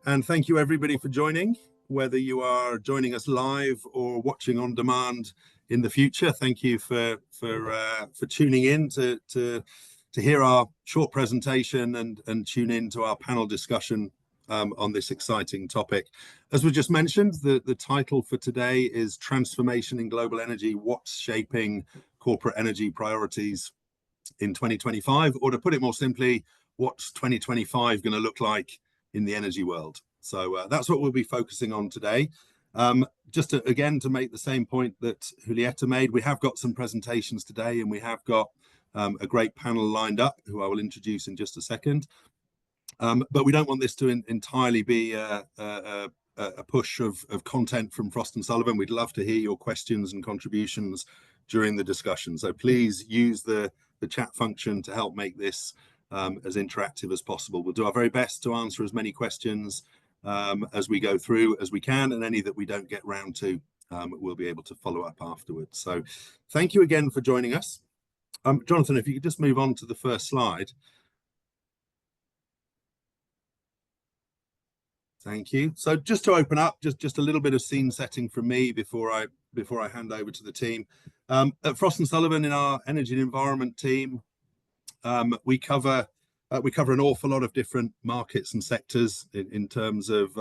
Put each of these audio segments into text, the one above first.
And thank you everybody for joining, whether you are joining us live or watching on demand in the future. Thank you for tuning in to hear our short presentation and tune in to our panel discussion on this exciting topic. As we just mentioned, the title for today is Transformation in Global Energy, What's Shaping Corporate Energy Priorities in 2025? Or to put it more simply, what's 2025 going to look like in the energy world? So that's what we'll be focusing on today. Just again, to make the same point that Julieta made, we have got some presentations today, and we have got a great panel lined up, who I will introduce in just a second. But we don't want this to entirely be a push of content from Frost & Sullivan. We'd love to hear your questions and contributions during the discussion. So please use the chat function to help make this as interactive as possible. We'll do our very best to answer as many questions as we go through as we can, and any that we don't get round to, we'll be able to follow up afterwards. So thank you again for joining us. Jonathan, if you could just move on to the first slide. Thank you. So just to open up, just a little bit of scene setting from me before I hand over to the team. At Frost & Sullivan, in our energy and environment team, we cover an awful lot of different markets and sectors in terms of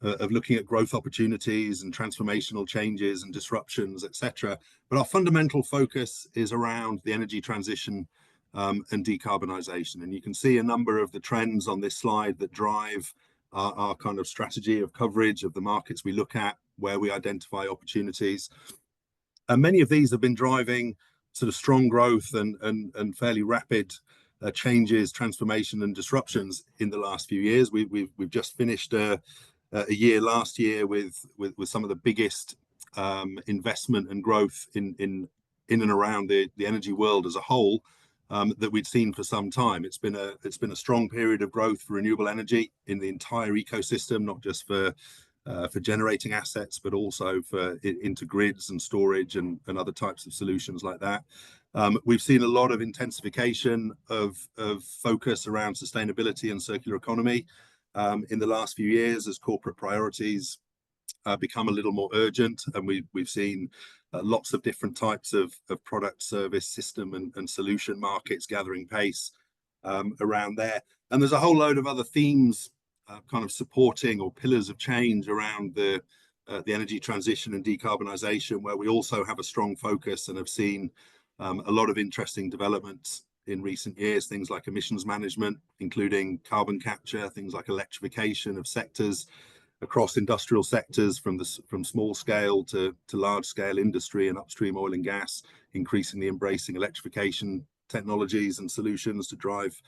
looking at growth opportunities and transformational changes and disruptions, etc. But our fundamental focus is around the energy transition and decarbonization. And you can see a number of the trends on this slide that drive our kind of strategy of coverage of the markets we look at, where we identify opportunities. And many of these have been driving sort of strong growth and fairly rapid changes, transformation and disruptions in the last few years. We've just finished a year last year with some of the biggest investment and growth in and around the energy world as a whole that we'd seen for some time. It's been a strong period of growth for renewable energy in the entire ecosystem, not just for generating assets, but also into grids and storage and other types of solutions like that. We've seen a lot of intensification of focus around sustainability and circular economy in the last few years as corporate priorities become a little more urgent, and we've seen lots of different types of product, service, system and solution markets gathering pace around there. And there's a whole load of other themes kind of supporting or pillars of change around the energy transition and decarbonization, where we also have a strong focus and have seen a lot of interesting developments in recent years, things like emissions management, including carbon capture, things like electrification of sectors across industrial sectors, from small scale to large scale industry and upstream oil and gas, increasingly embracing electrification technologies and solutions to drive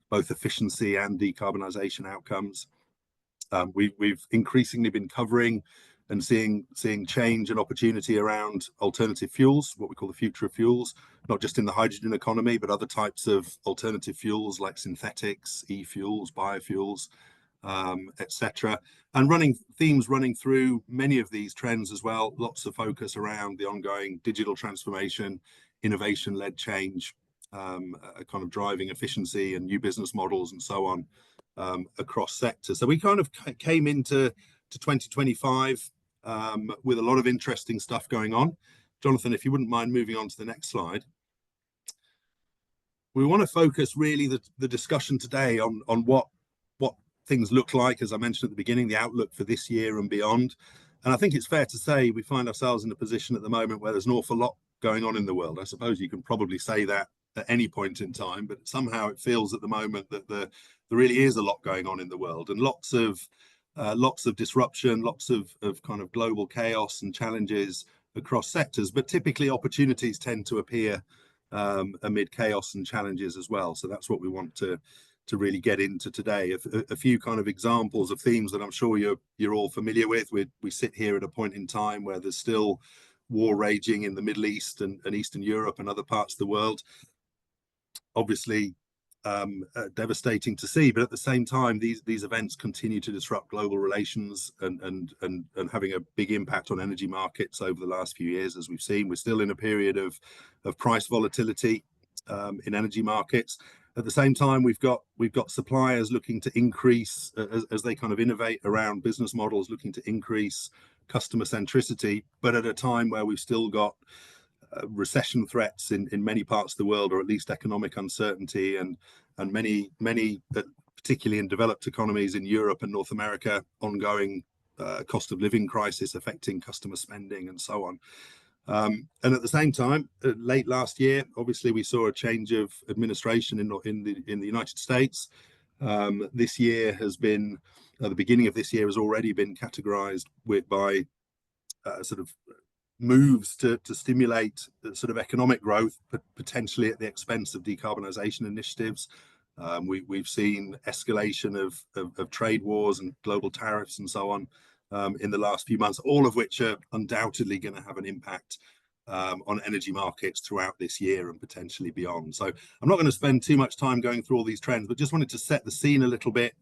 both efficiency and decarbonization outcomes. We've increasingly been covering and seeing change and opportunity around alternative fuels, what we call the future of fuels, not just in the hydrogen economy, but other types of alternative fuels like synthetics, e-fuels, biofuels, etc. And themes running through many of these trends as well. Lots of focus around the ongoing digital transformation, innovation-led change, kind of driving efficiency and new business models and so on across sectors. So we kind of came into 2025 with a lot of interesting stuff going on. Jonathan, if you wouldn't mind moving on to the next slide. We want to focus really the discussion today on what things look like, as I mentioned at the beginning, the outlook for this year and beyond. And I think it's fair to say we find ourselves in a position at the moment where there's an awful lot going on in the world. I suppose you can probably say that at any point in time, but somehow it feels at the moment that there really is a lot going on in the world, and lots of disruption, lots of kind of global chaos and challenges across sectors, but typically opportunities tend to appear amid chaos and challenges as well. So that's what we want to really get into today. A few kind of examples of themes that I'm sure you're all familiar with. We sit here at a point in time where there's still war raging in the Middle East and Eastern Europe and other parts of the world. Obviously, devastating to see. But at the same time, these events continue to disrupt global relations and having a big impact on energy markets over the last few years, as we've seen. We're still in a period of price volatility in energy markets. At the same time, we've got suppliers looking to increase as they kind of innovate around business models, looking to increase customer centricity, but at a time where we've still got recession threats in many parts of the world, or at least economic uncertainty, and many, particularly in developed economies in Europe and North America, ongoing cost of living crisis affecting customer spending and so on. And at the same time, late last year, obviously we saw a change of administration in the United States. This year has been the beginning of this year has already been categorized by sort of moves to stimulate sort of economic growth, but potentially at the expense of decarbonization initiatives. We've seen escalation of trade wars and global tariffs and so on in the last few months, all of which are undoubtedly going to have an impact on energy markets throughout this year and potentially beyond. So I'm not going to spend too much time going through all these trends, but just wanted to set the scene a little bit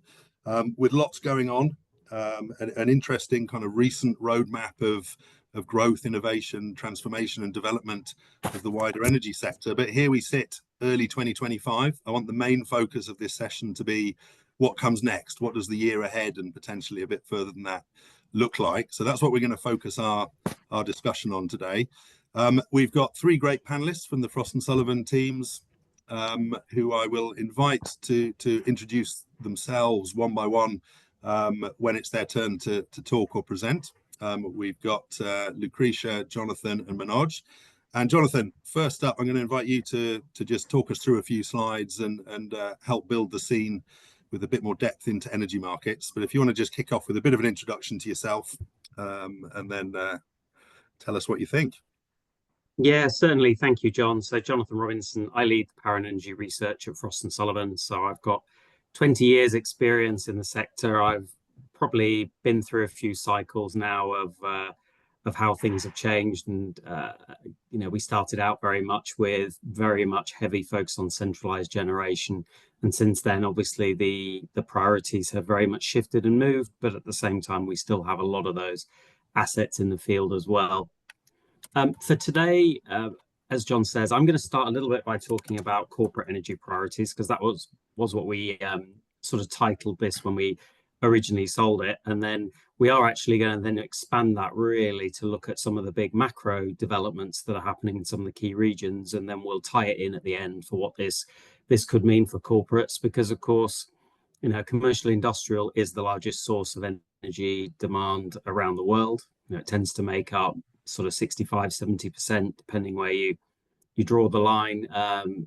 with lots going on, an interesting kind of recent roadmap of growth, innovation, transformation and development of the wider energy sector. But here we sit, early 2025. I want the main focus of this session to be what comes next. What does the year ahead and potentially a bit further than that look like? So that's what we're going to focus our discussion on today. We've got three great panelists from the Frost & Sullivan teams who I will invite to introduce themselves one by one when it's their turn to talk or present. We've got Lucretia, Jonathan and Manoj. And Jonathan, first up, I'm going to invite you to just talk us through a few slides and help build the scene with a bit more depth into energy markets. But if you want to just kick off with a bit of an introduction to yourself and then tell us what you think. Yeah, certainly. Thank you, John. So Jonathan Robinson, I lead power and energy research at Frost & Sullivan. So I've got 20 years experience in the sector. I've probably been through a few cycles now of how things have changed. And, we started out very much heavy focus on centralized generation. And since then, obviously, the priorities have very much shifted and moved. But at the same time, we still have a lot of those assets in the field as well. For today, as John says, I'm going to start a little bit by talking about corporate energy priorities, because that was what we sort of titled this when we originally sold it. And then we are actually going to then expand that really to look at some of the big macro developments that are happening in some of the key regions. And then we'll tie it in at the end for what this could mean for corporates, because of course, commercial industrial is the largest source of energy demand around the world. It tends to make up sort of 65-70%, depending where you draw the line.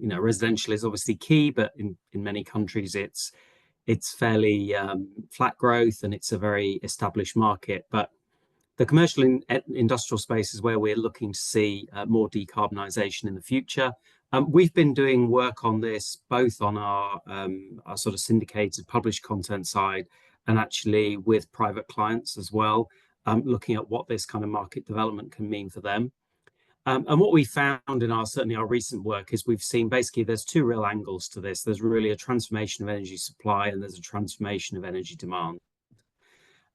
Residential is obviously key, but in many countries it's fairly flat growth and it's a very established market. But the commercial industrial space is where we're looking to see more decarbonisation in the future. We've been doing work on this both on our sort of syndicated published content side and actually with private clients as well, looking at what this kind of market development can mean for them. And what we found in certainly our recent work is we've seen basically there's two real angles to this. There's really a transformation of energy supply and there's a transformation of energy demand.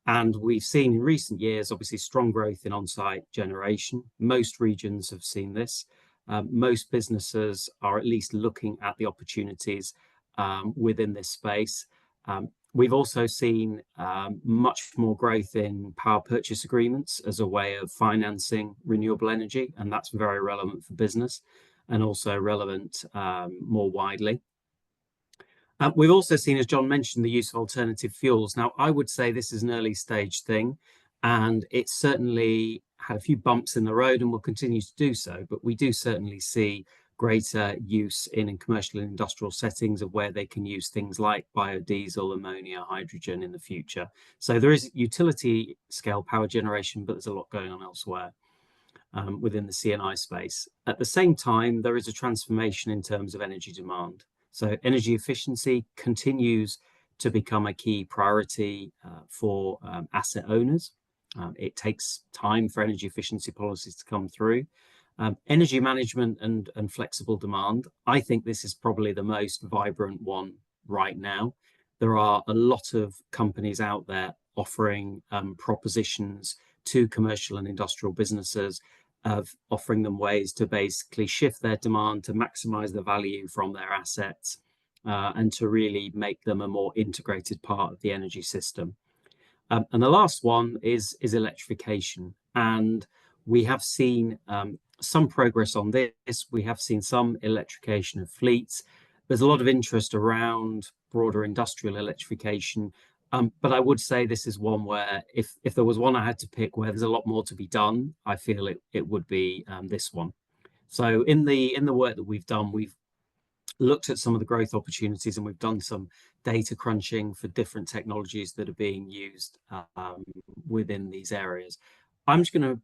And we've seen in recent years, obviously, strong growth in on-site generation. Most regions have seen this. Most businesses are at least looking at the opportunities within this space. We've also seen much more growth in power purchase agreements as a way of financing renewable energy, and that's very relevant for business and also relevant more widely. We've also seen, as John mentioned, the use of alternative fuels. Now, I would say this is an early stage thing, and it's certainly had a few bumps in the road and will continue to do so, but we do certainly see greater use in commercial and industrial settings of where they can use things like biodiesel, ammonia, hydrogen in the future. So there is utility scale power generation, but there's a lot going on elsewhere within the C&I space. At the same time, there is a transformation in terms of energy demand. So energy efficiency continues to become a key priority for asset owners. It takes time for energy efficiency policies to come through. Energy management and flexible demand. I think this is probably the most vibrant one right now. There are a lot of companies out there offering propositions to commercial and industrial businesses, of offering them ways to basically shift their demand to maximize the value from their assets, and to really make them a more integrated part of the energy system. And the last one is electrification. And we have seen some progress on this. We have seen some electrification of fleets. There's a lot of interest around broader industrial electrification. But I would say this is one where if there was one I had to pick where there's a lot more to be done, I feel it would be this one. So in the work that we've done, we've looked at some of the growth opportunities, and we've done some data crunching for different technologies that are being used within these areas. I'm just going to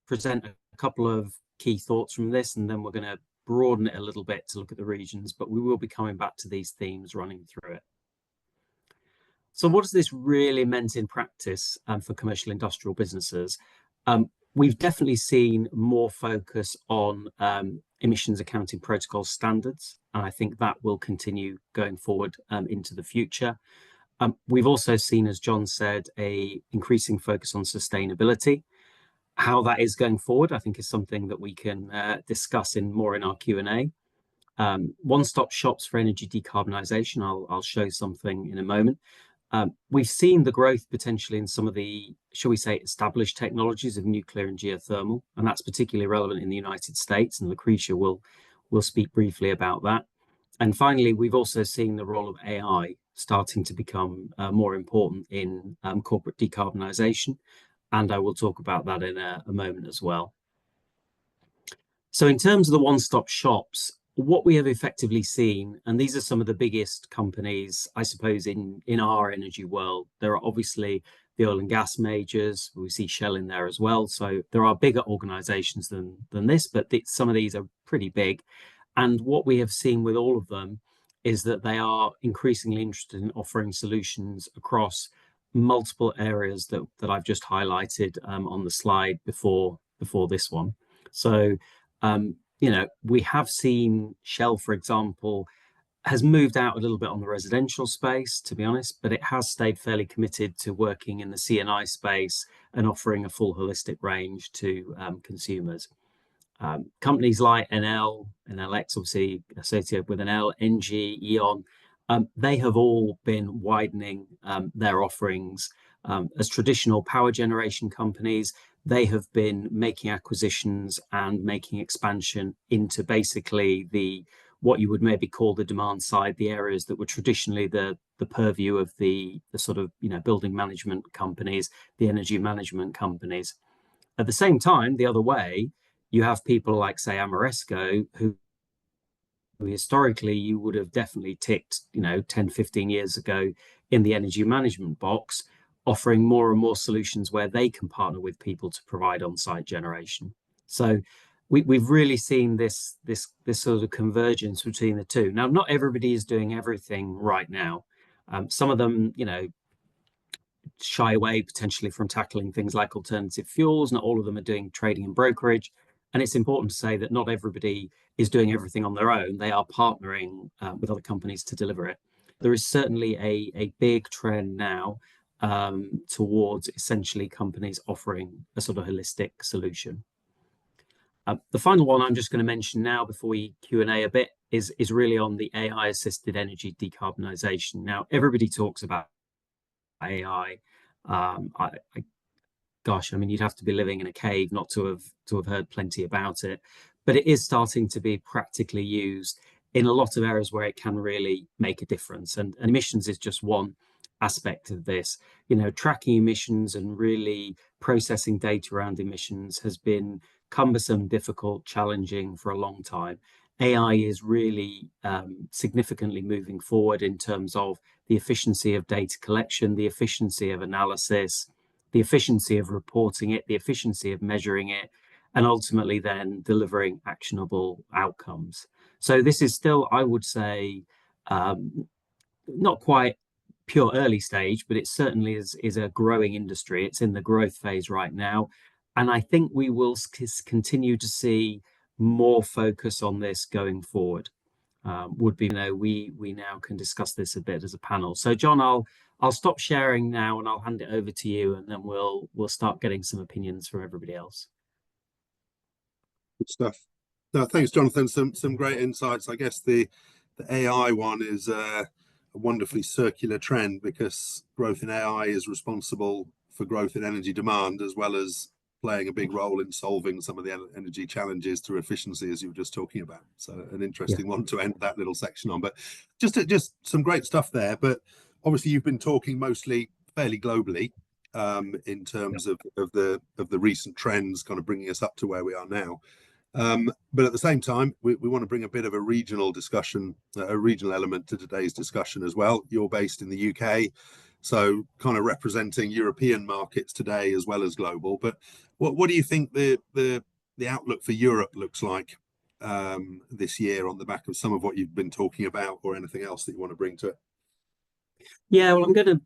present a couple of key thoughts from this, and then we're going to broaden it a little bit to look at the regions, but we will be coming back to these themes running through it. So what has this really meant in practice for commercial industrial businesses? We've definitely seen more focus on emissions accounting protocol standards, and I think that will continue going forward into the future. We've also seen, as John said, a increasing focus on sustainability. How that is going forward, I think, is something that we can discuss more in our Q&A. One-stop shops for energy decarbonisation, I'll show something in a moment. We've seen the growth potentially in some of the, shall we say, established technologies of nuclear and geothermal, and that's particularly relevant in the United States, and Lucretia will speak briefly about that. And finally, we've also seen the role of AI starting to become more important in corporate decarbonisation, and I will talk about that in a moment as well. So in terms of the one-stop shops, what we have effectively seen, and these are some of the biggest companies, I suppose, in our energy world. There are obviously the oil and gas majors. We see Shell in there as well. So there are bigger organizations than this, but some of these are pretty big. And what we have seen with all of them is that they are increasingly interested in offering solutions across multiple areas that I've just highlighted on the slide before this one. So we have seen Shell, for example, has moved out a little bit on the residential space, to be honest, but it has stayed fairly committed to working in the C&I space and offering a full holistic range to consumers. Companies like NLX, obviously associated with NL, NG, E.ON, they have all been widening their offerings. As traditional power generation companies, they have been making acquisitions and making expansion into basically what you would maybe call the demand side, the areas that were traditionally the purview of the sort of building management companies, the energy management companies. At the same time, the other way, you have people like, say, Ameresco, who historically you would have definitely ticked 10, 15 years ago in the energy management box, offering more and more solutions where they can partner with people to provide on-site generation. So we've really seen this sort of convergence between the two. Now, not everybody is doing everything right now. Some of them, shy away potentially from tackling things like alternative fuels. Not all of them are doing trading and brokerage. And it's important to say that not everybody is doing everything on their own. They are partnering with other companies to deliver it. There is certainly a big trend now towards essentially companies offering a sort of holistic solution. The final one I'm just going to mention now before we Q&A a bit is really on the AI-assisted energy decarbonisation. Now, everybody talks about AI. Gosh, I mean, you'd have to be living in a cave not to have heard plenty about it. But it is starting to be practically used in a lot of areas where it can really make a difference. And emissions is just one aspect of this. Tracking emissions and really processing data around emissions has been cumbersome, difficult, challenging for a long time. AI is really significantly moving forward in terms of the efficiency of data collection, the efficiency of analysis, the efficiency of reporting it, the efficiency of measuring it, and ultimately then delivering actionable outcomes. So this is still, I would say, not quite pure early stage, but it certainly is a growing industry. It's in the growth phase right now. And I think we will continue to see more focus on this going forward. Would be, we now can discuss this a bit as a panel. So John, I'll stop sharing now and I'll hand it over to you, and then we'll start getting some opinions from everybody else. Good stuff. No, thanks, Jonathan. Some great insights. I guess the AI one is a wonderfully circular trend, because growth in AI is responsible for growth in energy demand, as well as playing a big role in solving some of the energy challenges through efficiency, as you were just talking about. So an interesting one to end that little section on. But just some great stuff there. But obviously you've been talking mostly fairly globally in terms of the recent trends kind of bringing us up to where we are now. But at the same time, we want to bring a bit of a regional discussion, a regional element to today's discussion as well. You're based in the UK, so kind of representing European markets today as well as global. But what do you think the outlook for Europe looks like this year, on the back of some of what you've been talking about, or anything else that you want to bring to it? Yeah, well, I'm going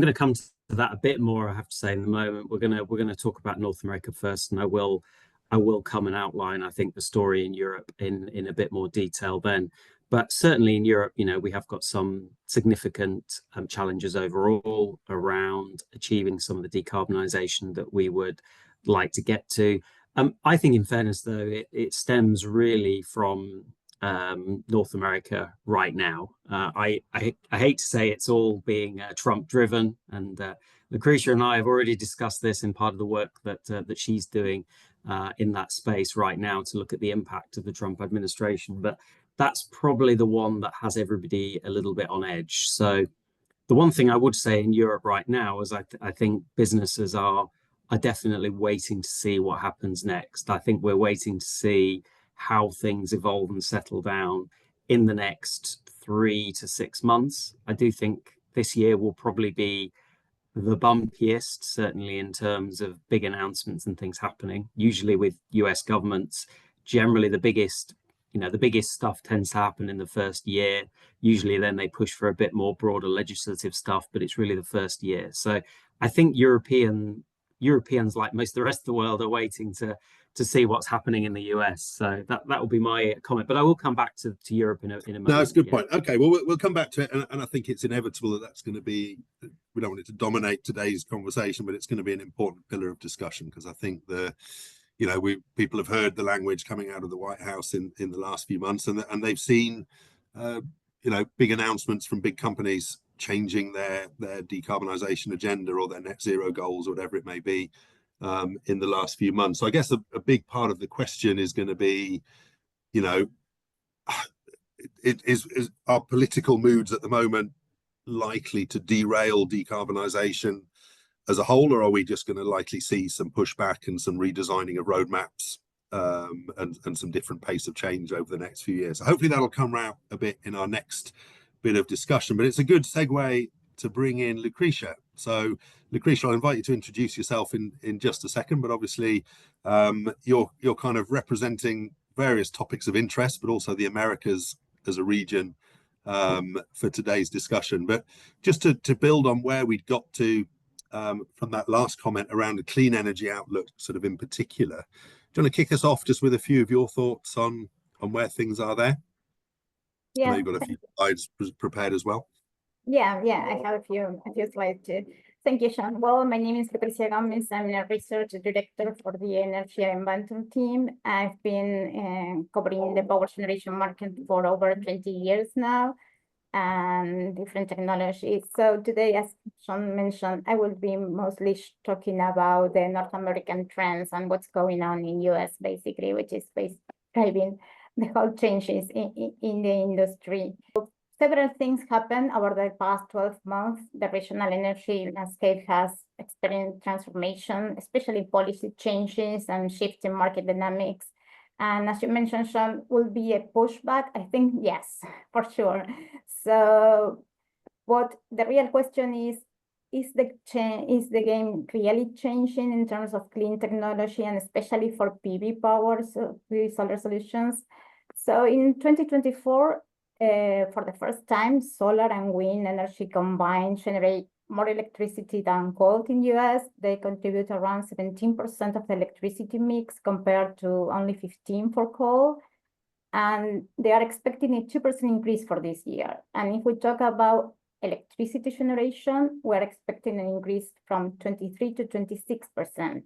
to come to that a bit more, I have to say, in the moment. We're going to talk about North America first, and I will come and outline, I think, the story in Europe in a bit more detail then. But certainly in Europe, we have got some significant challenges overall around achieving some of the decarbonisation that we would like to get to. I think, in fairness, though, it stems really from North America right now. I hate to say it's all being Trump driven, and Lucretia and I have already discussed this in part of the work that she's doing in that space right now, to look at the impact of the Trump administration. But that's probably the one that has everybody a little bit on edge. So the one thing I would say in Europe right now is I think businesses are definitely waiting to see what happens next. I think we're waiting to see how things evolve and settle down in the next 3 to 6 months. I do think this year will probably be the bumpiest, certainly in terms of big announcements and things happening. Usually with US governments, generally the biggest stuff tends to happen in the first year. Usually then they push for a bit more broader legislative stuff, but it's really the first year. So I think Europeans, like most of the rest of the world, are waiting to see what's happening in the US. So that will be my comment. But I will come back to Europe in a moment. No, that's a good point. Okay, well, we'll come back to it. And I think it's inevitable that's going to be, we don't want it to dominate today's conversation, but it's going to be an important pillar of discussion, because I think people have heard the language coming out of the White House in the last few months, and they've seen big announcements from big companies changing their decarbonisation agenda or their net zero goals, or whatever it may be, in the last few months. So I guess a big part of the question is going to be, is our political moods at the moment likely to derail decarbonisation as a whole, or are we just going to likely see some pushback and some redesigning of roadmaps and some different pace of change over the next few years? So hopefully that'll come out a bit in our next bit of discussion. But it's a good segue to bring in Lucretia. So Lucretia, I'll invite you to introduce yourself in just a second, but obviously you're kind of representing various topics of interest, but also the Americas as a region for today's discussion. But just to build on where we'd got to from that last comment around the clean energy outlook, sort of in particular, do you want to kick us off just with a few of your thoughts on where things are there? Yeah, I know you've got a few slides prepared as well. Yeah, I have a few slides too. Thank you, Sean. Well, my name is Lucretia Gomez. I'm a research director for the Energy and Environment team. I've been covering the power generation market for over 20 years now, and different technologies. So today, as Sean mentioned, I will be mostly talking about the North American trends and what's going on in US, basically, which is driving the whole changes in the industry. Several things happened over the past 12 months. The regional energy landscape has experienced transformation, especially policy changes and shifts in market dynamics. And as you mentioned, Sean, will be a pushback? I think yes, for sure. So what the real question is the game really changing in terms of clean technology, and especially for PV power, so PV solar solutions? So in 2024, for the first time, solar and wind energy combined generate more electricity than coal in US. They contribute around 17% of the electricity mix compared to only 15% for coal. And they are expecting a 2% increase for this year. And if we talk about electricity generation, we're expecting an increase from 23 to 26%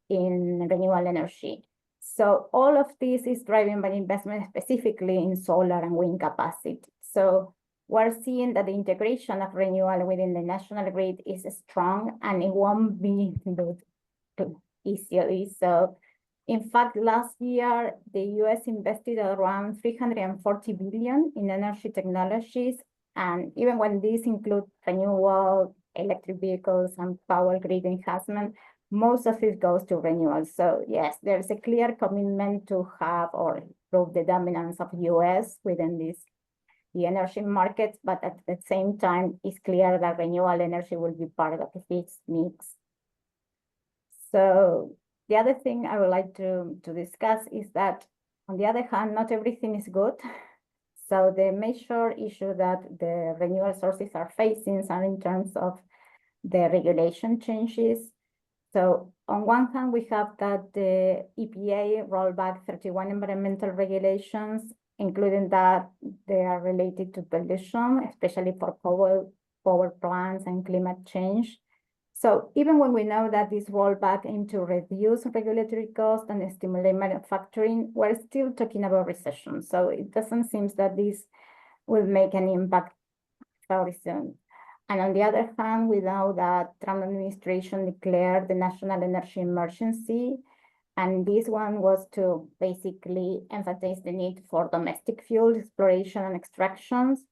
in renewable energy. So all of this is driven by investment specifically in solar and wind capacity. So we're seeing that the integration of renewable within the national grid is strong, and it won't be easily. So in fact, last year, the US invested around $340 billion in energy technologies. And even when these include renewable, electric vehicles, and power grid enhancement, most of it goes to renewables. So yes, there's a clear commitment to have or improve the dominance of US within the energy markets, but at the same time, it's clear that renewable energy will be part of this mix. So the other thing I would like to discuss is that, on the other hand, not everything is good. So the major issue that the renewable sources are facing are in terms of the regulation changes. So on one hand, we have that the EPA rolled back 31 environmental regulations, including that they are related to pollution, especially for power plants and climate change. So even when we know that this rollback aim to reduce regulatory costs and stimulate manufacturing, we're still talking about recession. So it doesn't seem that this will make an impact very soon. And on the other hand, we know that Trump administration declared the national energy emergency. And this one was to basically emphasize the need for domestic fuel exploration and extractions.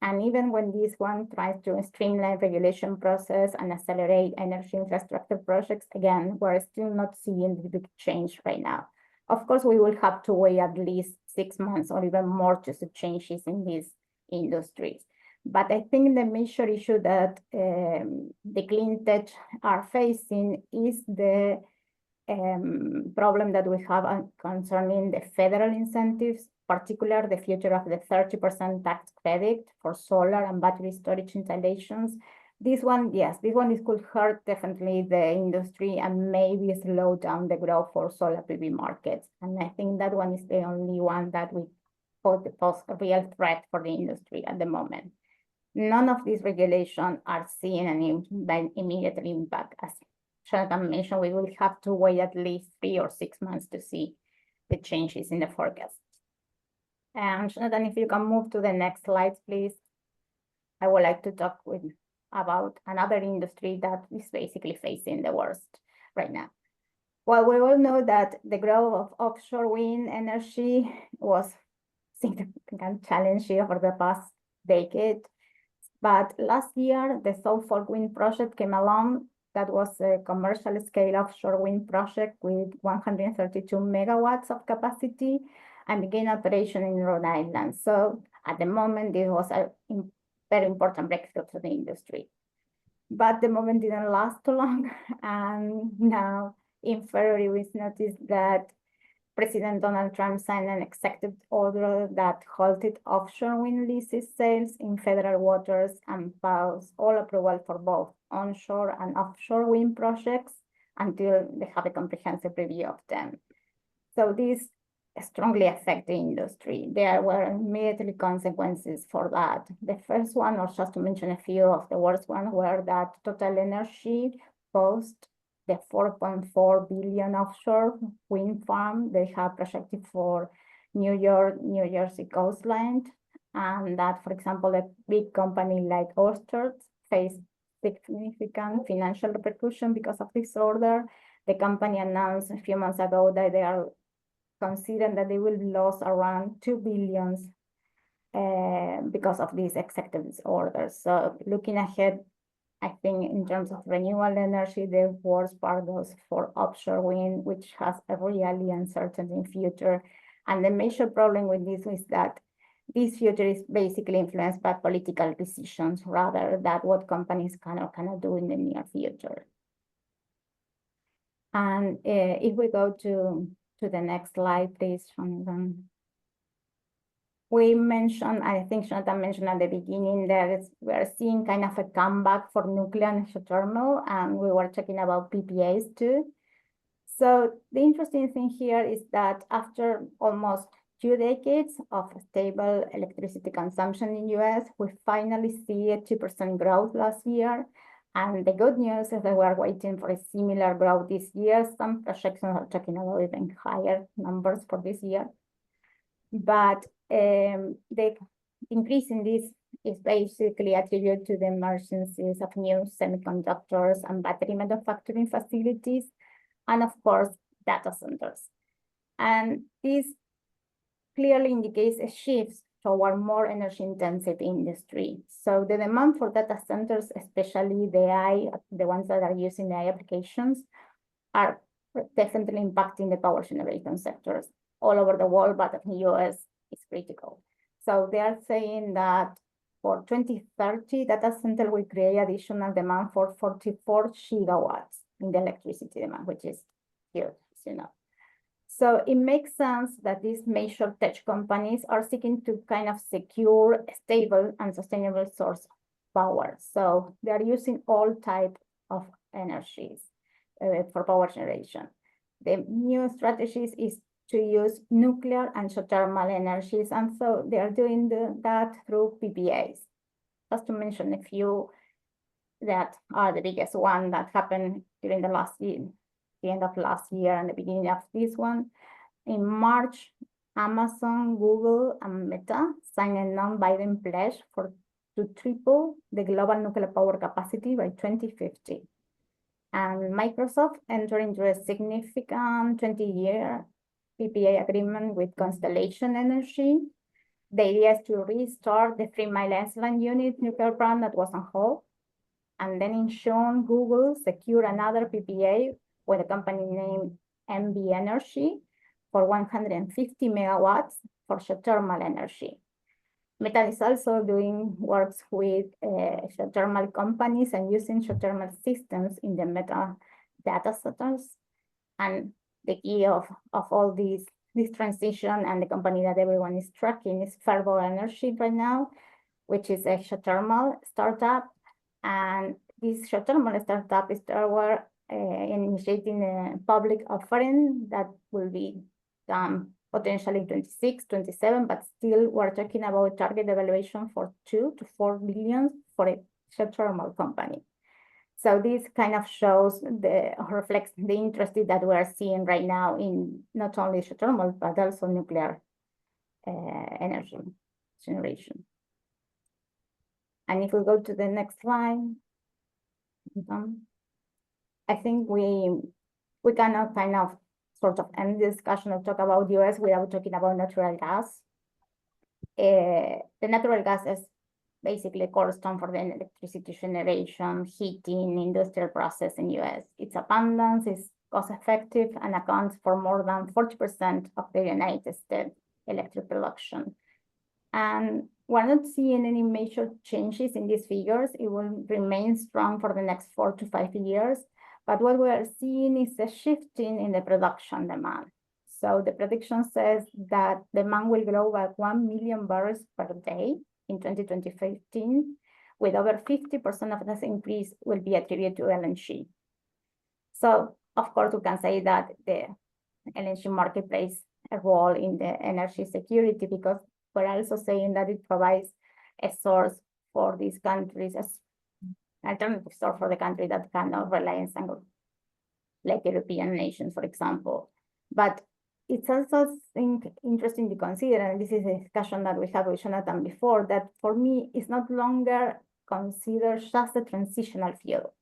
And even when this one tries to streamline regulation process and accelerate energy infrastructure projects, again, we're still not seeing the big change right now. Of course, we will have to wait at least 6 months or even more to see changes in these industries. But I think the major issue that the clean tech are facing is the problem that we have concerning the federal incentives, particularly the future of the 30% tax credit for solar and battery storage installations. This one, yes, this one could hurt definitely the industry and maybe slow down the growth for solar PV markets. And I think that one is the only one that we pose a real threat for the industry at the moment. None of these regulations are seeing an immediate impact. As Jonathan mentioned, we will have to wait at least 3 or 6 months to see the changes in the forecast. And Jonathan, if you can move to the next slide, please. I would like to talk about another industry that is basically facing the worst right now. Well, we all know that the growth of offshore wind energy was significant challenge over the past decade. But last year, the South Fork Wind Project came along. That was a commercial scale offshore wind project with 132 megawatts of capacity and began operation in Rhode Island. So at the moment, this was a very important breakthrough to the industry. But the moment didn't last too long. And now in February, we noticed that President Donald Trump signed an executive order that halted offshore wind leases sales in federal waters and paused all approval for both onshore and offshore wind projects until they have a comprehensive review of them. So this strongly affect the industry. There were immediately consequences for that. The first one, or just to mention a few of the worst ones, were that Total Energy paused the 4.4 billion offshore wind farm they have projected for New York, New Jersey coastline. And that, for example, a big company like Ørsted faced significant financial repercussion because of this order. The company announced a few months ago that they are considering that they will lose around 2 billion because of these executive orders. So looking ahead, I think in terms of renewable energy, the worst part goes for offshore wind, which has a really uncertain future. And the major problem with this is that this future is basically influenced by political decisions rather than what companies cannot do in the near future. And if we go to the next slide, please, Jonathan. we mentioned, I think Jonathan mentioned at the beginning that we're seeing kind of a comeback for nuclear and geothermal, and we were talking about PPAs too. So the interesting thing here is that after almost 2 decades of stable electricity consumption in US, we finally see a 2% growth last year. And the good news is that we're waiting for a similar growth this year. Some projections are talking about even higher numbers for this year. But the increase in this is basically attributed to the emergencies of new semiconductors and battery manufacturing facilities, and of course, data centers. And this clearly indicates a shift toward more energy-intensive industry. So the demand for data centers, especially the ones that are using AI applications, are definitely impacting the power generation sectors all over the world, but in the US is critical. So they are saying that for 2030, data center will create additional demand for 44 gigawatts in the electricity demand, which is huge, you know. So it makes sense that these major tech companies are seeking to kind of secure a stable and sustainable source of power. So they are using all types of energies for power generation. The new strategies is to use nuclear and geothermal energies, and so they are doing that through PPAs. Just to mention a few that are the biggest one that happened during the last year, the end of last year and the beginning of this one. In March, Amazon, Google, and Meta signed a non-binding pledge to triple the global nuclear power capacity by 2050. And Microsoft entered into a significant 20-year PPA agreement with Constellation Energy. The idea is to restart the 3 Mile Island unit nuclear plant that was on hold. And then in June, Google secured another PPA with a company named MB Energy for 150 megawatts for geothermal energy. Meta is also doing works with geothermal companies and using geothermal systems in the Meta data centers. And the key of all this transition and the company that everyone is tracking is Fervo Energy right now, which is a geothermal startup. And this geothermal startup is initiating a public offering that will be done potentially 26, 27, but still we're talking about target evaluation for 2 to 4 billion for a geothermal company. So this kind of shows reflects the interest that we're seeing right now in not only geothermal, but also nuclear energy generation. And if we go to the next slide, I think we cannot kind of sort of end the discussion of talk about US without talking about natural gas. The natural gas is basically a cornerstone for the electricity generation, heating, industrial process in US. Its abundance is cost-effective and accounts for more than 40% of the United States electric production. And we're not seeing any major changes in these figures. It will remain strong for the next 4 to 5 years. But what we are seeing is a shifting in the production demand. So the prediction says that demand will grow by 1 million barrels per day in 2015, with over 50% of this increase will be attributed to LNG. So, of course, we can say that the LNG market plays a role in the energy security, because we're also saying that it provides a source for these countries, as alternative source for the country that cannot rely on single, like European nations, for example. But it's also interesting to consider, and this is a discussion that we had with Jonathan before, that for me, it's not longer considered just a transitional fuel,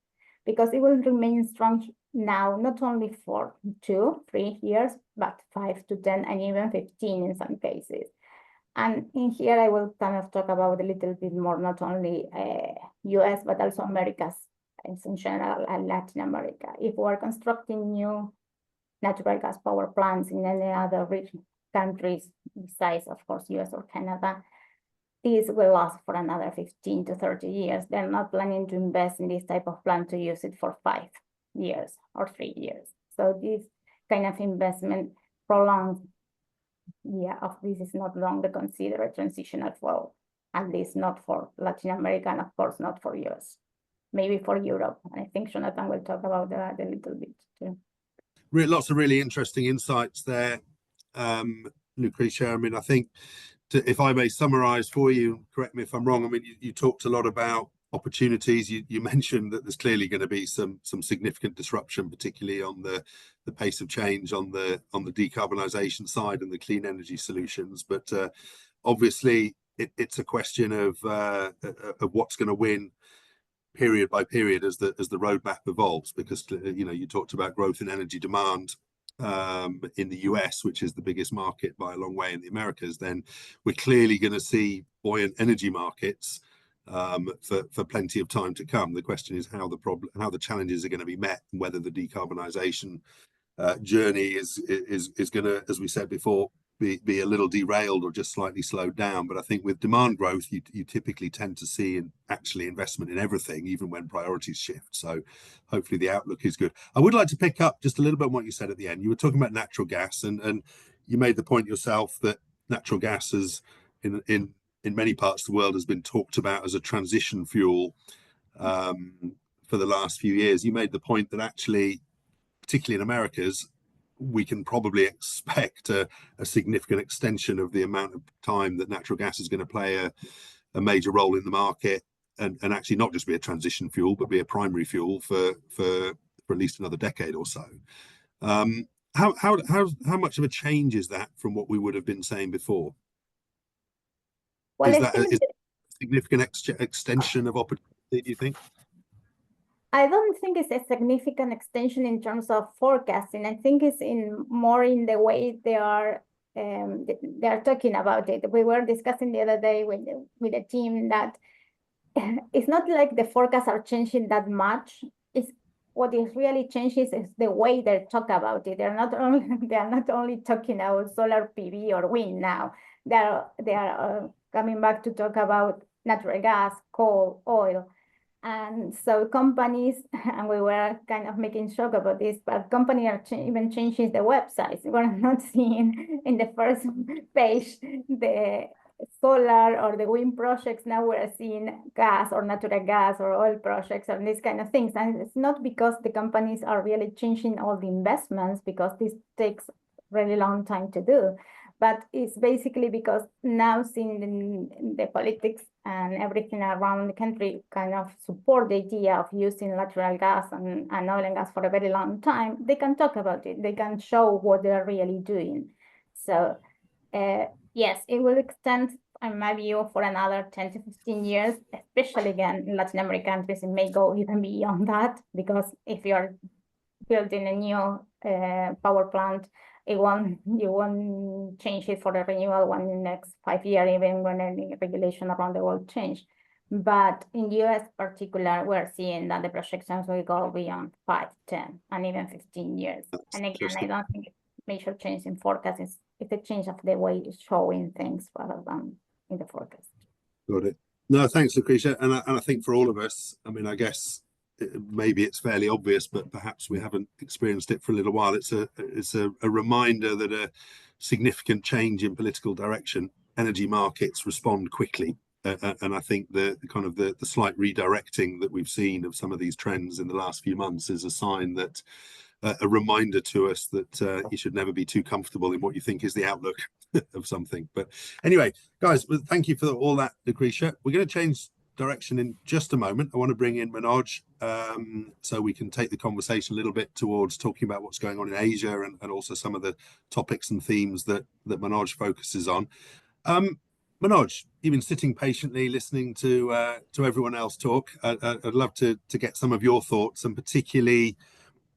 because it will remain strong now, not only for 2, 3 years, but 5 to 10, and even 15 in some cases. And in here, I will kind of talk about a little bit more, not only US, but also Americas in general and Latin America. If we're constructing new natural gas power plants in any other countries besides, of course, US or Canada, these will last for another 15 to 30 years. They're not planning to invest in this type of plant to use it for 5 years or 3 years. So this kind of investment prolongs of this is not longer considered a transitional fuel, at least not for Latin America, and of course not for US, maybe for Europe. And I think Jonathan will talk about that a little bit too. Lots of really interesting insights there, Lucrecia. I mean, I think if I may summarize for you, correct me if I'm wrong, I mean, you talked a lot about opportunities. You mentioned that there's clearly going to be some significant disruption, particularly on the pace of change on the decarbonisation side and the clean energy solutions. But obviously, it's a question of what's going to win period by period as the roadmap evolves, because you talked about growth in energy demand in the US, which is the biggest market by a long way in the Americas. Then we're clearly going to see buoyant energy markets for plenty of time to come. The question is how the challenges are going to be met, and whether the decarbonisation journey is going to, as we said before, be a little derailed or just slightly slowed down. But I think with demand growth, you typically tend to see actually investment in everything, even when priorities shift. So hopefully the outlook is good. I would like to pick up just a little bit on what you said at the end. You were talking about natural gas, and you made the point yourself that natural gas is in many parts of the world has been talked about as a transition fuel for the last few years. You made the point that actually, particularly in Americas, we can probably expect a significant extension of the amount of time that natural gas is going to play a major role in the market, and actually not just be a transition fuel, but be a primary fuel for at least another decade or so. How much of a change is that from what we would have been saying before? Well, is that a significant extension of opportunity, do you think? I don't think it's a significant extension in terms of forecasting. I think it's more in the way they are talking about it. We were discussing the other day with the team that it's not like the forecasts are changing that much. It's what is really changes is the way they talk about it. They are not only talking about solar PV or wind now. They are coming back to talk about natural gas, coal, oil. And so companies, and we were kind of making joke about this, but companies are even changing the websites. We're not seeing in the first page the solar or the wind projects. Now we're seeing gas or natural gas or oil projects and these kind of things. And it's not because the companies are really changing all the investments, because this takes really long time to do. But it's basically because now seeing the politics and everything around the country kind of support the idea of using natural gas and oil and gas for a very long time, they can talk about it. They can show what they're really doing. So yes, it will extend, in my view, for another 10 to 15 years, especially again in Latin American countries. It may go even beyond that, because if you're building a new power plant, you won't change it for a renewal one in the next 5 years, even when any regulation around the world change. But in the US particular, we're seeing that the projections will go beyond 5, 10, and even 15 years. And again, I don't think it's major change in forecast. It's a change of the way it's showing things rather than in the forecast. Got it. No, thanks, Lucrecia. And I think for all of us, I mean, I guess maybe it's fairly obvious, but perhaps we haven't experienced it for a little while. It's a reminder that a significant change in political direction, energy markets respond quickly. And I think the slight redirecting that we've seen of some of these trends in the last few months is a sign that a reminder to us that you should never be too comfortable in what you think is the outlook of something. But anyway, guys, thank you for all that, Lucrecia. We're going to change direction in just a moment. I want to bring in Manoj so we can take the conversation a little bit towards talking about what's going on in Asia and also some of the topics and themes that Manoj focuses on. Manoj, you've been sitting patiently listening to everyone else talk. I'd love to get some of your thoughts, and particularly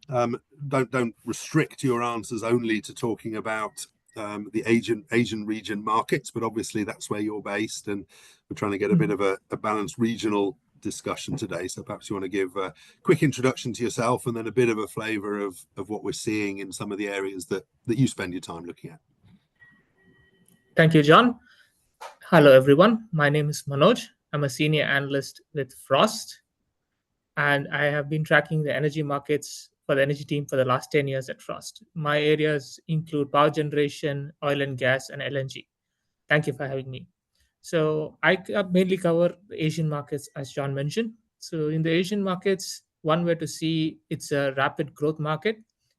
don't restrict your answers only to talking about the Asian region markets, but obviously that's where you're based, and we're trying to get a bit of a balanced regional discussion today. So perhaps you want to give a quick introduction to yourself and then a bit of a flavor of what we're seeing in some of the areas that you spend your time looking at. Thank you, John. Hello, everyone. My name is Manoj. I'm a senior analyst with Frost, and I have been tracking the energy markets for the energy team for the last 10 years at Frost. My areas include power generation, oil and gas, and LNG. Thank you for having me. So I mainly cover the Asian markets, as John mentioned. So in the Asian markets, one way to see it's a rapid growth market,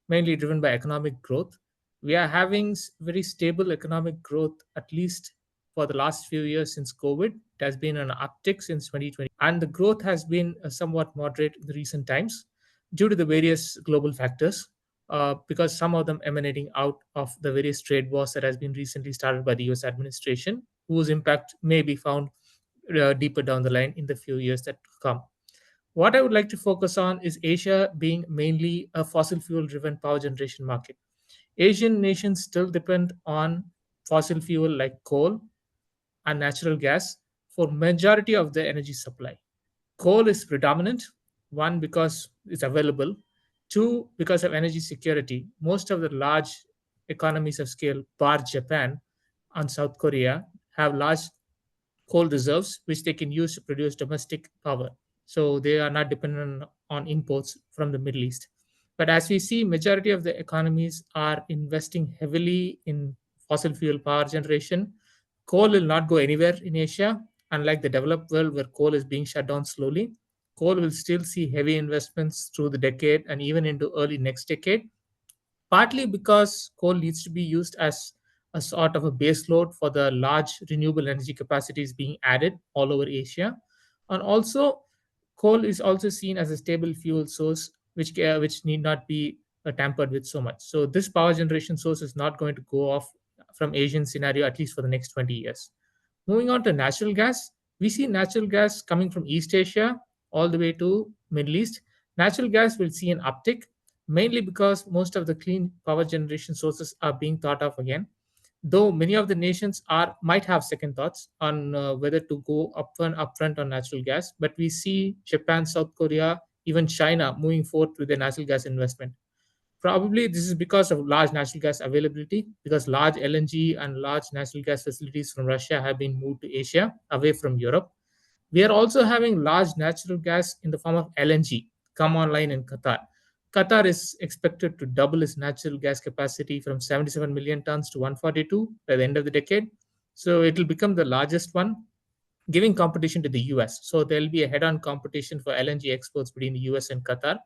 mainly driven by economic growth. We are having very stable economic growth, at least for the last few years since COVID. It has been an uptick since 2020, and the growth has been somewhat moderate in the recent times due to the various global factors. Because some of them emanating out of the various trade wars that has been recently started by the US administration, whose impact may be found deeper down the line in the few years that come. What I would like to focus on is Asia being mainly a fossil fuel driven power generation market. Asian nations still depend on fossil fuel like coal and natural gas for majority of their energy supply. Coal is predominant, one because it's available, two because of energy security. Most of the large economies of scale, bar Japan and South Korea, have large coal reserves which they can use to produce domestic power. So they are not dependent on imports from the Middle East. But as we see, majority of the economies are investing heavily in fossil fuel power generation. Coal will not go anywhere in Asia, unlike the developed world where coal is being shut down slowly. Coal will still see heavy investments through the decade and even into early next decade, partly because coal needs to be used as a sort of a base load for the large renewable energy capacities being added all over Asia. And also, coal is also seen as a stable fuel source, which need not be tampered with so much. So this power generation source is not going to go off from Asian scenario, at least for the next 20 years. Moving on to natural gas, we see natural gas coming from East Asia all the way to Middle East. Natural gas will see an uptick, mainly because most of the clean power generation sources are being thought of again. Though many of the nations might have second thoughts on whether to go upfront on natural gas, but we see Japan, South Korea, even China moving forward with their natural gas investment. Probably this is because of large natural gas availability, because large LNG and large natural gas facilities from Russia have been moved to Asia away from Europe. We are also having large natural gas in the form of LNG come online in Qatar. Qatar is expected to double its natural gas capacity from 77 million tons to 142 by the end of the decade. So it will become the largest one, giving competition to the US. So there will be a head on competition for LNG exports between the US and Qatar.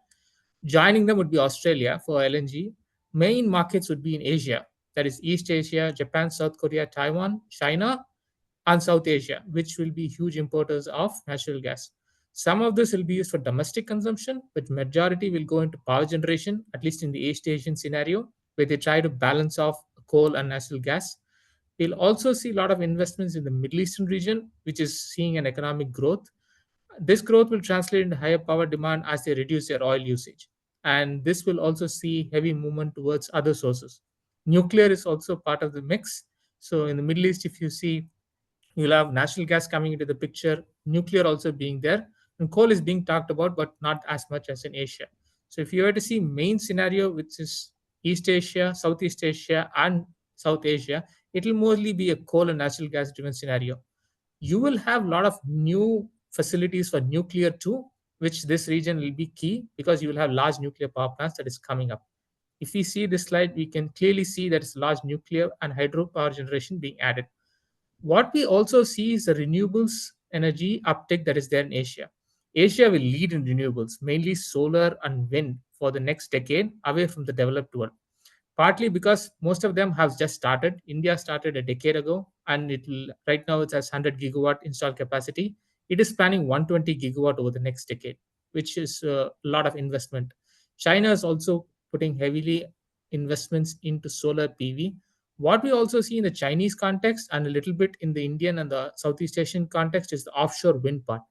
Joining them would be Australia for LNG. Main markets would be in Asia, that is East Asia, Japan, South Korea, Taiwan, China, and South Asia, which will be huge importers of natural gas. Some of this will be used for domestic consumption, but majority will go into power generation, at least in the East Asian scenario, where they try to balance off coal and natural gas. We'll also see a lot of investments in the Middle Eastern region, which is seeing an economic growth. This growth will translate into higher power demand as they reduce their oil usage. And this will also see heavy movement towards other sources. Nuclear is also part of the mix. So in the Middle East, if you see, you'll have natural gas coming into the picture, nuclear also being there, and coal is being talked about, but not as much as in Asia. So if you were to see main scenario, which is East Asia, Southeast Asia, and South Asia, it will mostly be a coal and natural gas driven scenario. You will have a lot of new facilities for nuclear too, which this region will be key because you will have large nuclear power plants that is coming up. If we see this slide, we can clearly see that it's large nuclear and hydropower generation being added. What we also see is the renewables energy uptake that is there in Asia. Asia will lead in renewables, mainly solar and wind, for the next decade away from the developed world. Partly because most of them have just started. India started a decade ago, and right now it has 100 gigawatt installed capacity. It is planning 120 gigawatt over the next decade, which is a lot of investment. China is also putting heavily investments into solar PV. What we also see in the Chinese context and a little bit in the Indian and the Southeast Asian context is the offshore wind part.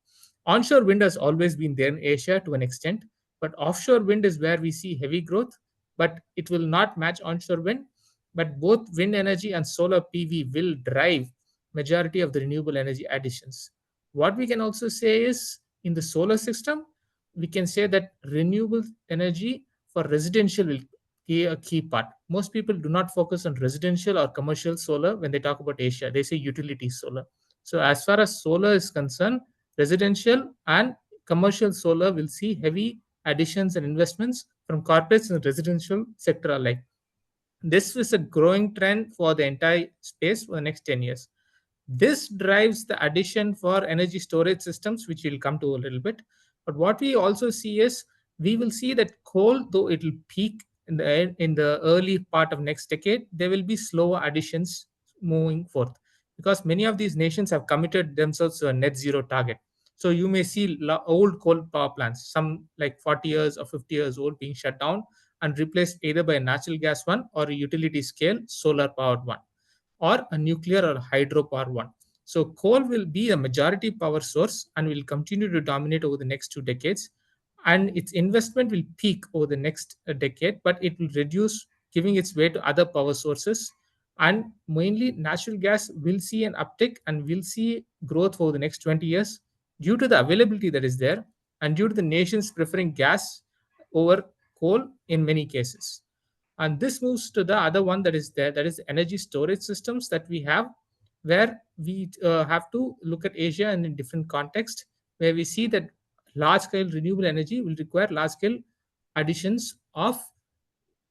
Onshore wind has always been there in Asia to an extent, but offshore wind is where we see heavy growth, but it will not match onshore wind. But both wind energy and solar PV will drive majority of the renewable energy additions. What we can also say is in the solar system, we can say that renewable energy for residential will be a key part. Most people do not focus on residential or commercial solar when they talk about Asia. They say utility solar. So as far as solar is concerned, residential and commercial solar will see heavy additions and investments from corporates and residential sector alike. This is a growing trend for the entire space for the next 10 years. This drives the addition for energy storage systems, which we'll come to a little bit. But what we also see is we will see that coal, though it will peak in the early part of next decade, there will be slower additions moving forth because many of these nations have committed themselves to a net zero target. So you may see old coal power plants, some like 40 years or 50 years old, being shut down and replaced either by a natural gas one or a utility scale solar powered one, or a nuclear or hydropower one. So coal will be a majority power source and will continue to dominate over the next 2 decades. And its investment will peak over the next decade, but it will reduce, giving its way to other power sources. And mainly natural gas will see an uptick and will see growth over the next 20 years due to the availability that is there and due to the nations preferring gas over coal in many cases. And this moves to the other one that is there, that is energy storage systems that we have, where we have to look at Asia in a different context, where we see that large scale renewable energy will require large scale additions of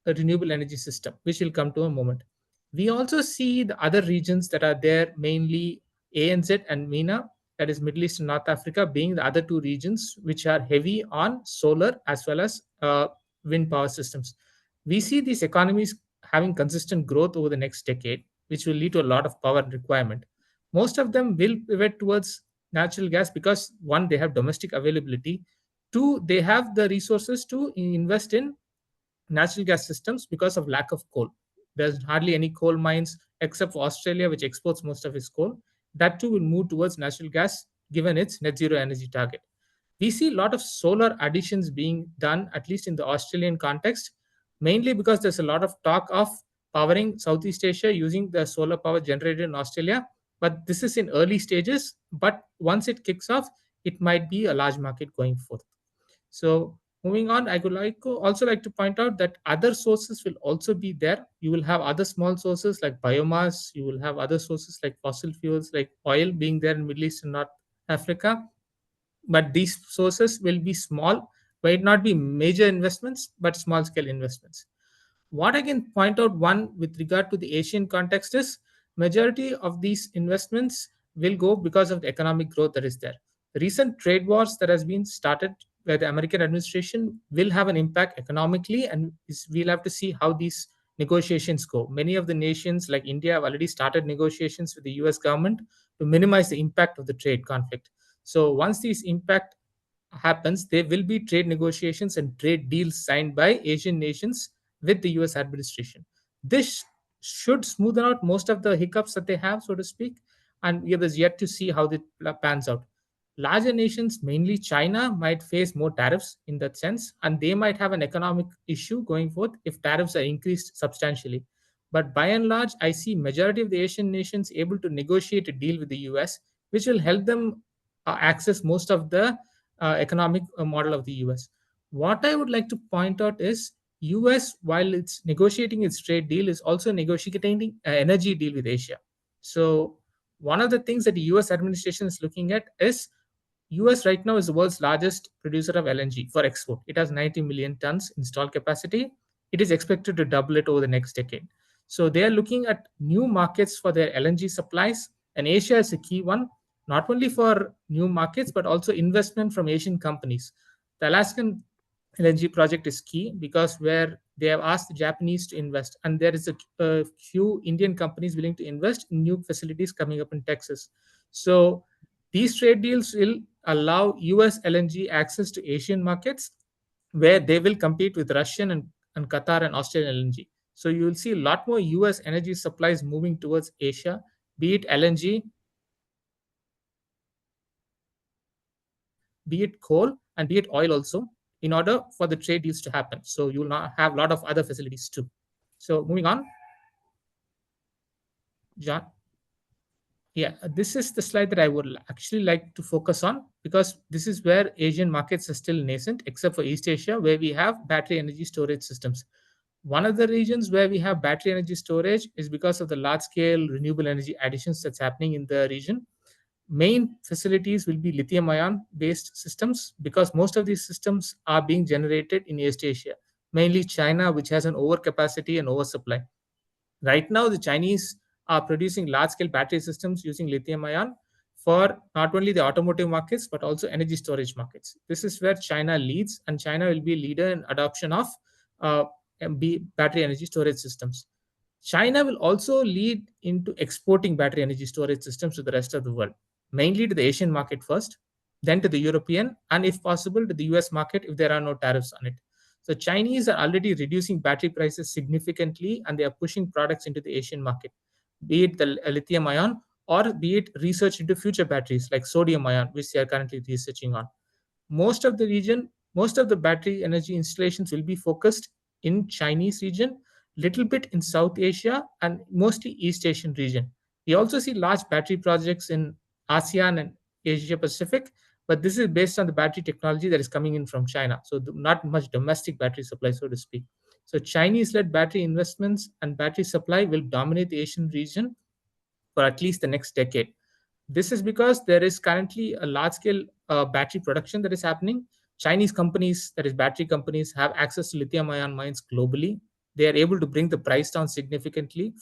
a renewable energy system, which will come to a moment. We also see the other regions that are there, mainly ANZ and MENA, that is Middle East and North Africa, being the other two regions which are heavy on solar as well as wind power systems. We see these economies having consistent growth over the next decade, which will lead to a lot of power requirement. Most of them will pivot towards natural gas because, one, they have domestic availability, two, they have the resources to invest in natural gas systems because of lack of coal. There's hardly any coal mines except for Australia, which exports most of its coal. That too will move towards natural gas given its net zero energy target. We see a lot of solar additions being done, at least in the Australian context, mainly because there's a lot of talk of powering Southeast Asia using the solar power generated in Australia. But this is in early stages. But once it kicks off, it might be a large market going forth. So moving on, I would also like to point out that other sources will also be there. You will have other small sources like biomass. You will have other sources like fossil fuels, like oil being there in Middle East and North Africa. But these sources will be small, might not be major investments, but small scale investments. What I can point out, one, with regard to the Asian context, is majority of these investments will go because of the economic growth that is there. The recent trade wars that has been started by the American administration will have an impact economically, and we'll have to see how these negotiations go. Many of the nations like India have already started negotiations with the US government to minimize the impact of the trade conflict. So once these impact happens, there will be trade negotiations and trade deals signed by Asian nations with the US administration. This should smoothen out most of the hiccups that they have, so to speak, and we have yet to see how it pans out. Larger nations, mainly China, might face more tariffs in that sense, and they might have an economic issue going forth if tariffs are increased substantially. But by and large, I see majority of the Asian nations able to negotiate a deal with the US, which will help them access most of the economic model of the US. What I would like to point out is US, while it's negotiating its trade deal, is also negotiating an energy deal with Asia. So one of the things that the US administration is looking at is US right now is the world's largest producer of LNG for export. It has 90 million tons installed capacity. It is expected to double it over the next decade. So they are looking at new markets for their LNG supplies, and Asia is a key one, not only for new markets, but also investment from Asian companies. The Alaskan LNG project is key because where they have asked the Japanese to invest, and there is a few Indian companies willing to invest in new facilities coming up in Texas. So these trade deals will allow US LNG access to Asian markets where they will compete with Russian and Qatar and Australian LNG. So you will see a lot more US energy supplies moving towards Asia, be it LNG, be it coal, and be it oil also, in order for the trade deals to happen. So you will not have a lot of other facilities too. So moving on, John. Yeah, this is the slide that I would actually like to focus on because this is where Asian markets are still nascent, except for East Asia, where we have battery energy storage systems. One of the regions where we have battery energy storage is because of the large-scale renewable energy additions that's happening in the region. main facilities will be lithium-ion based systems, because most of these systems are being generated in East Asia, mainly China, which has an overcapacity and oversupply. Right now, the Chinese are producing large-scale battery systems using lithium-ion for not only the automotive markets, but also energy storage markets. This is where China leads, and China will be a leader in adoption of uh, battery energy storage systems. China will also lead into exporting battery energy storage systems to the rest of the world, mainly to the Asian market first, then to the European, and if possible, to the US market if there are no tariffs on it. So Chinese are already reducing battery prices significantly, and they are pushing products into the Asian market, be it the lithium ion or be it research into future batteries like sodium ion, which they are currently researching on. Most of the battery energy installations will be focused in Chinese region, little bit in South Asia, and mostly East Asian region. We also see large battery projects in ASEAN and Asia Pacific, but this is based on the battery technology that is coming in from China. So not much domestic battery supply, so to speak. So Chinese-led battery investments and battery supply will dominate the Asian region for at least the next decade. This is because there is currently a large scale battery production that is happening. Chinese companies, that is battery companies, have access to lithium ion mines globally. They are able to bring the price down significantly.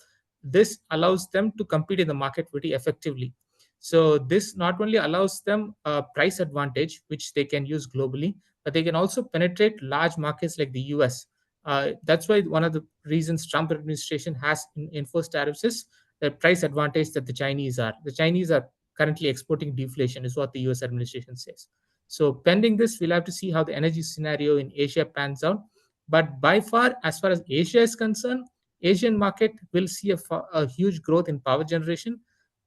This allows them to compete in the market very effectively. So this not only allows them a price advantage, which they can use globally, but they can also penetrate large markets like the US. That's why one of the reasons Trump administration has enforced tariffs is the price advantage that the Chinese are. The Chinese are currently exporting deflation, is what the US administration says. So pending this, we'll have to see how the energy scenario in Asia pans out. But by far as Asia is concerned, Asian market will see a huge growth in power generation,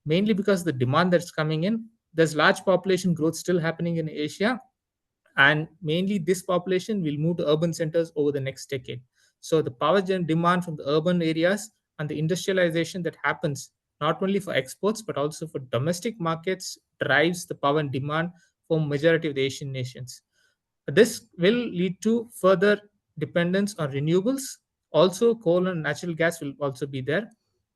mainly because the demand that's coming in. There's large population growth still happening in Asia, and mainly this population will move to urban centers over the next decade. So the power demand from the urban areas and the industrialization that happens not only for exports but also for domestic markets drives the power and demand for majority of the Asian nations. This will lead to further dependence on renewables. Also, coal and natural gas will also be there.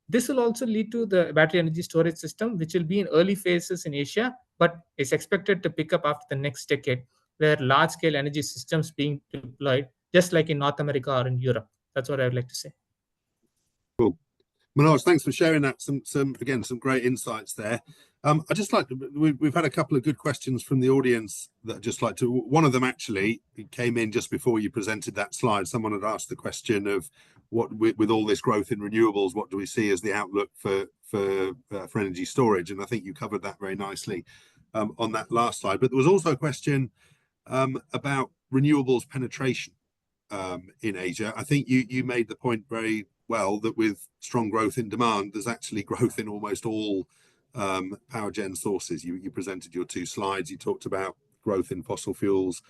This will also lead to the battery energy storage system, which will be in early phases in Asia, but is expected to pick up after the next decade, where large scale energy systems being deployed, just like in North America or in Europe. That's what I would like to say. Cool. Manoj, thanks for sharing that. Some great insights there. I just like we've had a couple of good questions from the audience that I'd just like to. One of them actually came in just before you presented that slide. Someone had asked the question of what, with all this growth in renewables, what do we see as the outlook for energy storage? And I think you covered that very nicely on that last slide. But there was also a question about renewables penetration in Asia. I think you made the point very well that with strong growth in demand, there's actually growth in almost all power gen sources. You presented your two slides. You talked about growth in fossil fuels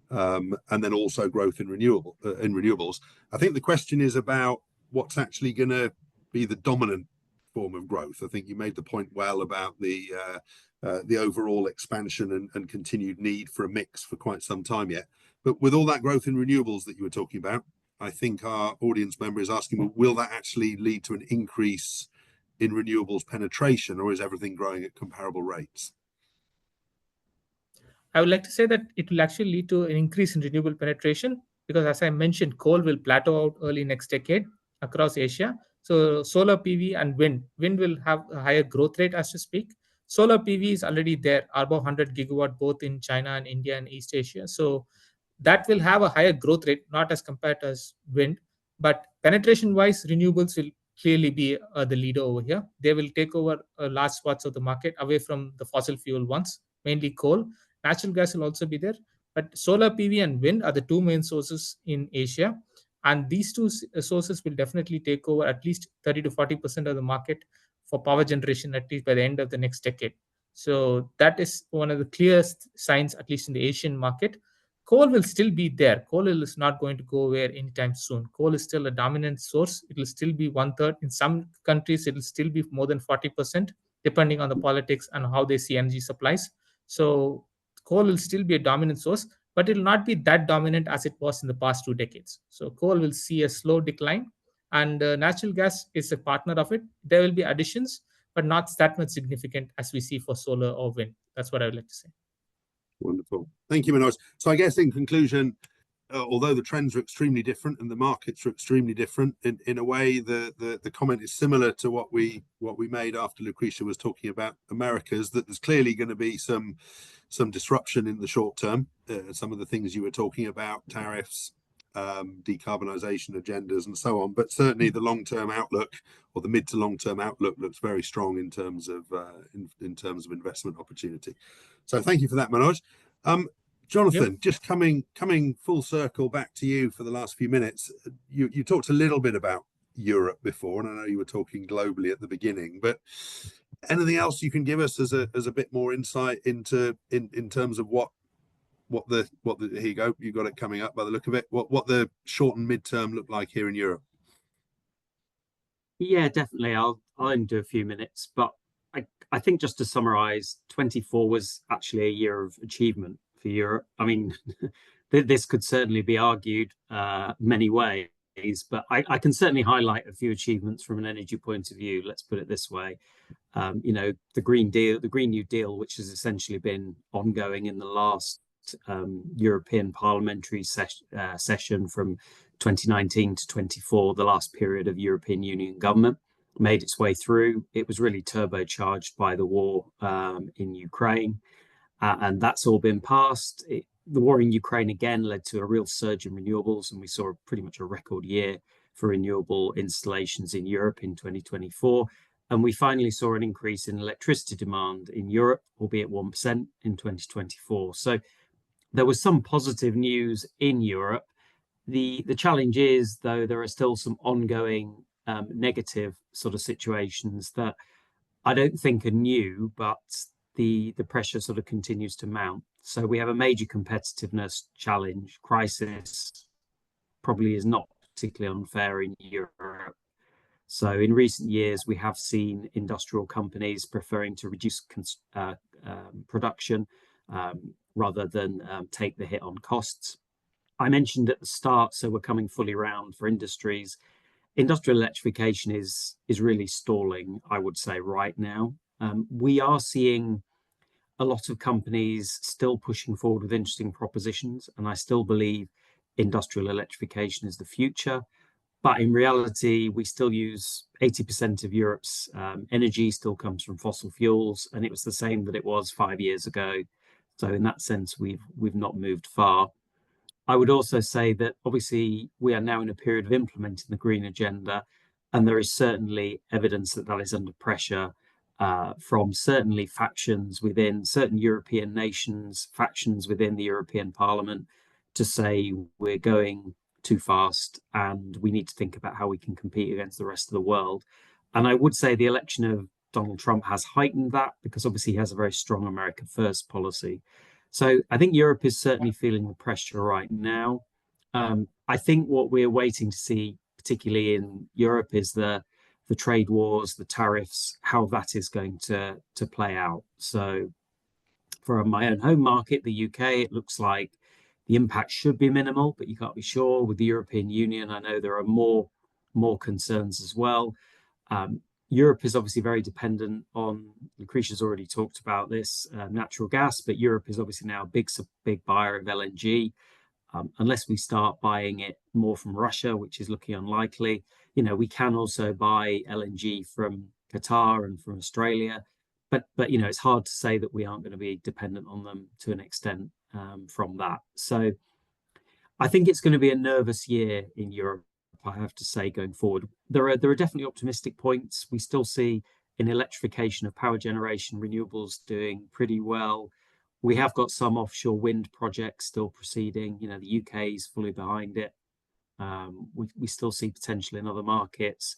and then also growth in renewables. I think the question is about what's actually going to be the dominant form of growth. I think you made the point well about the overall expansion and continued need for a mix for quite some time yet. But with all that growth in renewables that you were talking about, I think our audience member is asking, well, will that actually lead to an increase in renewables penetration, or is everything growing at comparable rates? I would like to say that it will actually lead to an increase in renewable penetration, because as I mentioned, coal will plateau out early next decade across Asia. So solar PV and wind will have a higher growth rate as we speak. Solar PV is already there, above 100 gigawatt, both in China and India and East Asia. So that will have a higher growth rate, not as compared to as wind. But penetration-wise, renewables will clearly be the leader over here. They will take over large spots of the market away from the fossil fuel ones, mainly coal. Natural gas will also be there. But solar PV and wind are the two main sources in Asia. And these two sources will definitely take over at least 30 to 40% of the market for power generation, at least by the end of the next decade. So that is one of the clearest signs, at least in the Asian market. Coal will still be there. Coal is not going to go away anytime soon. Coal is still a dominant source. It will still be 1/3. In some countries, it will still be more than 40%, depending on the politics and how they see energy supplies. So coal will still be a dominant source, but it will not be that dominant as it was in the past 2 decades. So coal will see a slow decline, and natural gas is a partner of it. There will be additions, but not that much significant as we see for solar or wind. That's what I would like to say. Wonderful. Thank you, Manoj. So I guess in conclusion, although the trends are extremely different and the markets are extremely different, in a way, the comment is similar to what we made after Lucretia was talking about Americas, that there's clearly going to be some disruption in the short term. Some of the things you were talking about, tariffs, decarbonization agendas and so on, but certainly the long-term outlook, or the mid to long-term outlook, looks very strong in terms of investment opportunity. So thank you for that, Manoj. Jonathan, Yep. just coming full circle back to you for the last few minutes. You talked a little bit about Europe before, and I know you were talking globally at the beginning, but anything else you can give us as a bit more insight into in terms of what the here you go, you got it coming up by the look of it, what the short and mid-term look like here in Europe? Yeah, definitely. I'll only do a few minutes, but I think just to summarize, 24 was actually a year of achievement for Europe. I mean, this could certainly be argued many ways, but I can certainly highlight a few achievements from an energy point of view. Let's put it this way. You know, the Green New Deal, which has essentially been ongoing in the last European parliamentary session from 2019 to 24, the last period of European Union government, made its way through. It was really turbocharged by the war in Ukraine, and that's all been passed. The war in Ukraine again led to a real surge in renewables, and we saw pretty much a record year for renewable installations in Europe in 2024. And we finally saw an increase in electricity demand in Europe, albeit 1% in 2024. So there was some positive news in Europe. The challenge is, though, there are still some ongoing negative sort of situations that I don't think are new, but the pressure sort of continues to mount. So we have a major competitiveness challenge. Crisis probably is not particularly unfair in Europe. So in recent years, we have seen industrial companies preferring to reduce production rather than take the hit on costs. I mentioned at the start, so we're coming fully around for industries. Industrial electrification is really stalling, I would say, right now. We are seeing a lot of companies still pushing forward with interesting propositions, and I still believe industrial electrification is the future. But in reality, we still use 80% of Europe's energy still comes from fossil fuels, and it was the same that it was 5 years ago. So in that sense, we've not moved far. I would also say that obviously we are now in a period of implementing the green agenda, and there is certainly evidence that that is under pressure from certainly factions within certain European nations, factions within the European Parliament, to say we're going too fast and we need to think about how we can compete against the rest of the world. And I would say the election of Donald Trump has heightened that, because obviously he has a very strong America First policy. So I think Europe is certainly feeling the pressure right now. I think what we're waiting to see, particularly in Europe, is the trade wars, the tariffs, how that is going to play out. So for my own home market, the UK, it looks like the impact should be minimal, but you can't be sure. With the European Union, I know there are more concerns as well. Europe is obviously very dependent on, Lucretia's already talked about this, natural gas, but Europe is obviously now a big buyer of LNG. Unless we start buying it more from Russia, which is looking unlikely, you know, we can also buy LNG from Qatar and from Australia. But you know, it's hard to say that we aren't going to be dependent on them to an extent from that. So I think it's going to be a nervous year in Europe, I have to say, going forward. There are definitely optimistic points. We still see in electrification of power generation, renewables doing pretty well. We have got some offshore wind projects still proceeding. You know, the UK is fully behind it. We still see potential in other markets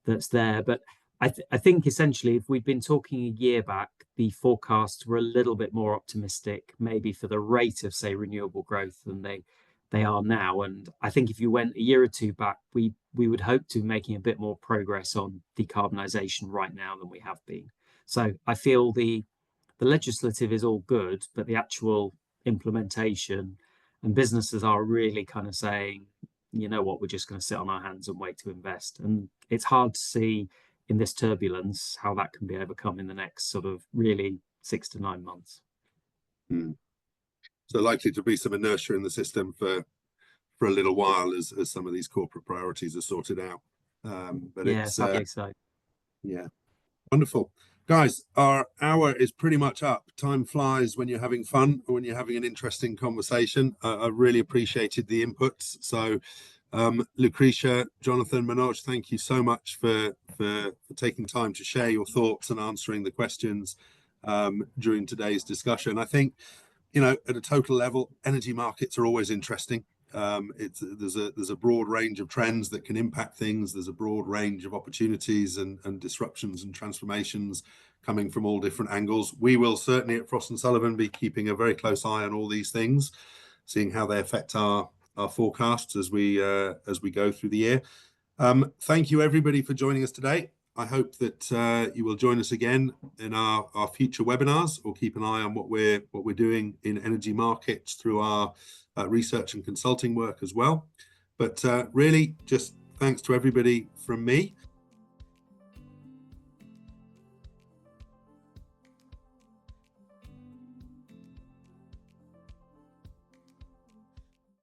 that's there. But I think essentially, if we'd been talking a year back, the forecasts were a little bit more optimistic, maybe for the rate of, say, renewable growth than they are now. And I think if you went a year or two back, we would hope to be making a bit more progress on decarbonisation right now than we have been. So I feel the legislative is all good, but the actual implementation, and businesses are really kind of saying, you know what, we're just going to sit on our hands and wait to invest. And it's hard to see in this turbulence, how that can be overcome in the next sort of really 6 to 9 months. So likely to be some inertia in the system for a little while as some of these corporate priorities are sorted out. But yeah, it's sadly so. yeah, wonderful. Guys, our hour is pretty much up. Time flies when you're having fun or when you're having an interesting conversation. I really appreciated the inputs. So Lucretia, Jonathan, Manoj, thank you so much for taking time to share your thoughts and answering the questions during today's discussion. I think, you know, at a total level, energy markets are always interesting. There's a broad range of trends that can impact things. There's a broad range of opportunities and disruptions and transformations coming from all different angles. We will certainly at Frost & Sullivan be keeping a very close eye on all these things, seeing how they affect our forecasts as we go through the year. Thank you everybody for joining us today. I hope that you will join us again in our future webinars, or keep an eye on what we're doing in energy markets through our research and consulting work as well. But really, just thanks to everybody from me.